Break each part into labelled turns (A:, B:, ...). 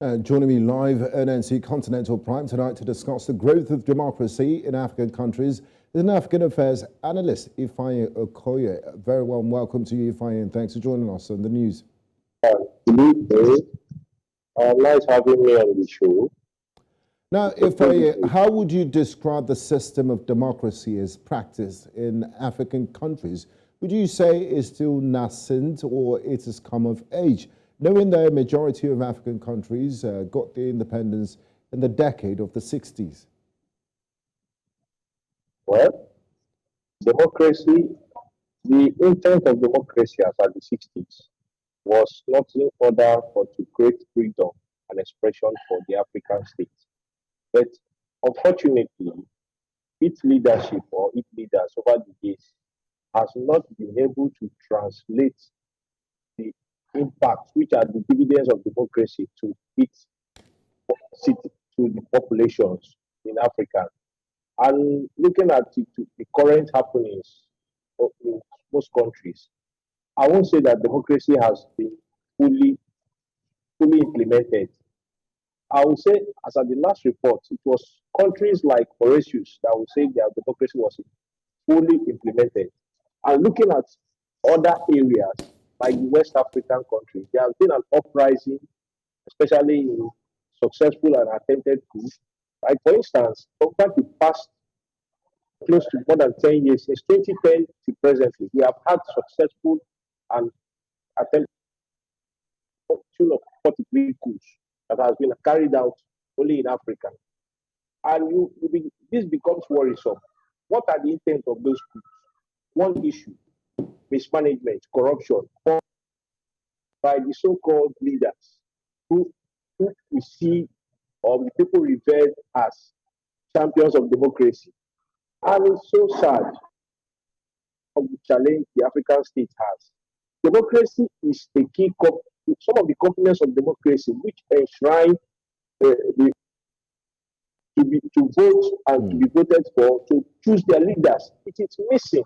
A: Joining me live at NNC Continental Prime tonight to discuss the growth of democracy in African countries is an African Affairs Analyst, Ifeanyi Okoye. Very warm welcome to you, Ifeanyi, and thanks for joining us on the news.
B: Good evening. Nice having me on the show.
A: Now, Ifeanyi, how would you describe the system of democracy as practiced in African countries? Would you say it's still nascent or it has come of age? Knowing that a majority of African countries got their independence in the decade of the 60s.
B: Well, democracy, the intent of democracy as at the 60s was nothing other but to create freedom and expression for the African states. But unfortunately, its leadership or its leaders over the years has not been able to translate the impacts, which are the dividends of democracy, to its city, to the populations in Africa. And looking at the current happenings in most countries, I won't say that democracy has been fully implemented. I would say, as at the last report, it was countries like Mauritius that would say their democracy was fully implemented. And looking at other areas like the West African countries, there has been an uprising, especially in successful and attempted coups. Like, for instance, over the past close to more than 10 years, since 2010 to presently, we have had successful and attempted of 43 coups that has been carried out only in Africa. And this becomes worrisome. What are the intent of those coups? One issue: mismanagement, corruption, by the so-called leaders who we see or the people revered as champions of democracy. And it's so sad of the challenge the African state has. Democracy is the key, some of the components of democracy which enshrine to vote and to be voted for, to choose their leaders. It is missing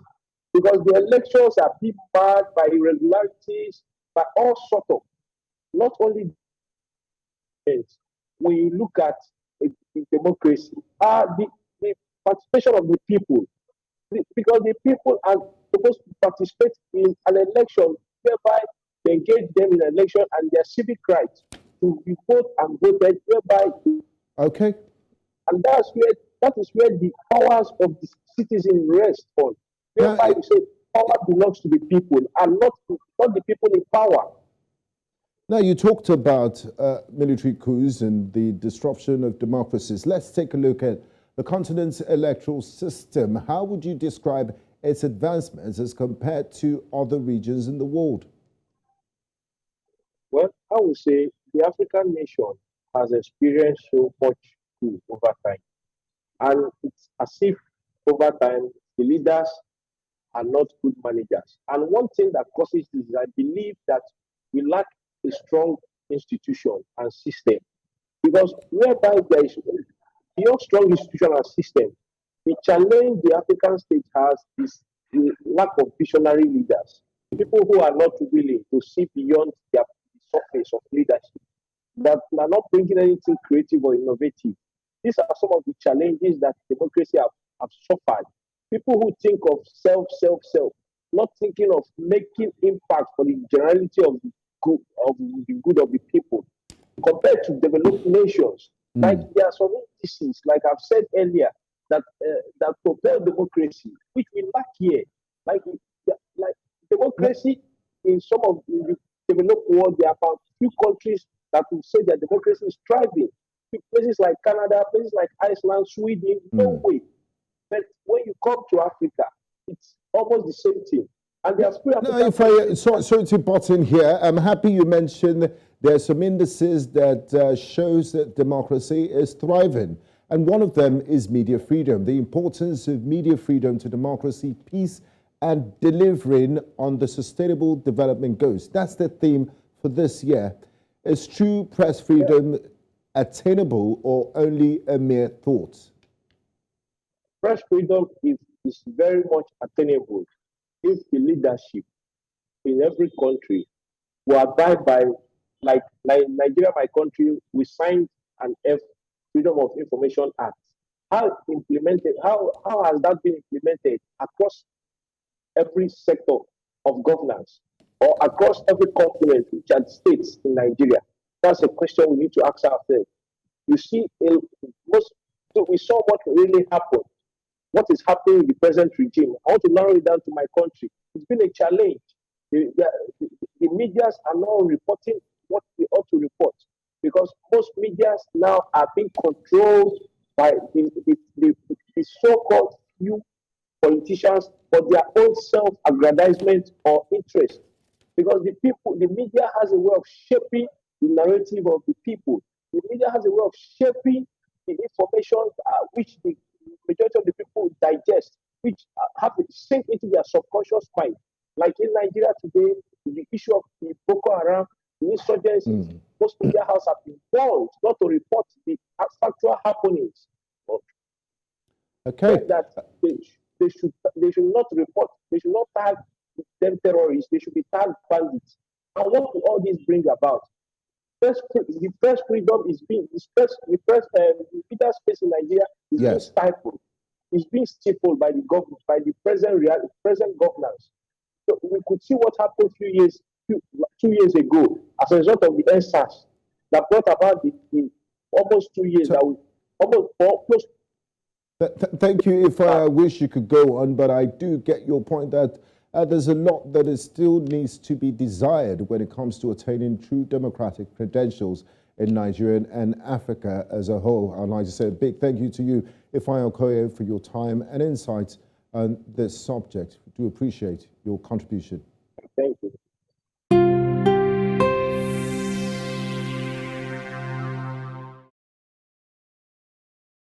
B: because the elections are barred by irregularities, by all sort of, not only when you look at democracy, the participation of the people, because the people are supposed to participate in an election whereby they engage them in an election and their civic rights to be voted and voted, whereby.
A: Okay.
B: And that is where the powers of the citizen rest on. Whereby you say power belongs to the people and not the people in power.
A: Now, you talked about military coups and the disruption of democracies. Let's take a look at the continent's electoral system. How would you describe its advancements as compared to other regions in the world?
B: Well, I would say the African nation has experienced so much coup over time. And it's as if over time, the leaders are not good managers. And one thing that causes this is I believe that we lack a strong institution and system. Because whereby there is beyond strong institution and system, the challenge the African state has is the lack of visionary leaders. People who are not willing to see beyond their surface of leadership, that are not bringing anything creative or innovative. These are some of the challenges that democracy have suffered. People who think of self, not thinking of making impact for the generality of the good of the people, compared to developed nations. Like there are some indices, like I've said earlier, that propel democracy, which we lack here. Like democracy in some of the developed world, there are about few countries that will say that democracy is thriving. Places like Canada, places like Iceland, Sweden, no way. But when you come to Africa, it's almost the same thing. And there are
A: sorry to butt in here. I'm happy you mentioned there are some indices that shows that democracy is thriving. And one of them is media freedom, the importance of media freedom to democracy, peace, and delivering on the sustainable development goals. That's the theme for this year. Is true press freedom attainable or only a mere thought?
B: Press freedom is very much attainable if the leadership in every country will abide by like Nigeria, my country, we signed an Freedom of Information Act. How has that been implemented across every sector of governance or across every component which are states in Nigeria? That's a question we need to ask ourselves. You see, we saw what really happened, what is happening in the present regime. I want to narrow it down to my country. It's been a challenge. The medias are now reporting what they ought to report because most medias now are being controlled by the so-called few politicians for their own self-aggrandizement or interest. Because the media has a way of shaping the narrative of the people. The media has a way of shaping the information which the majority of the people digest, which have to sink into their subconscious mind. Like in Nigeria today, the issue of the Boko Haram, the insurgencies, most media houses have been warned not to report the factual happenings.
A: Okay.
B: That they should not report, they should not tag them terrorists, they should be tagged bandits. And what will all this bring about? The press freedom is being the media space in Nigeria is being stifled. It's being stifled by the government, by the present governance. So we could see what happened 2 years ago as a result of the NSAS that brought about the almost 2 years that we almost close.
A: Thank you. If I wish you could go on, but I do get your point that there's a lot that is still needs to be desired when it comes to attaining true democratic credentials in Nigeria and Africa as a whole. I'd like to say a big thank you to you, Ifeanyi Okoye, for your time and insights on this subject. We do appreciate your contribution.
B: Thank you.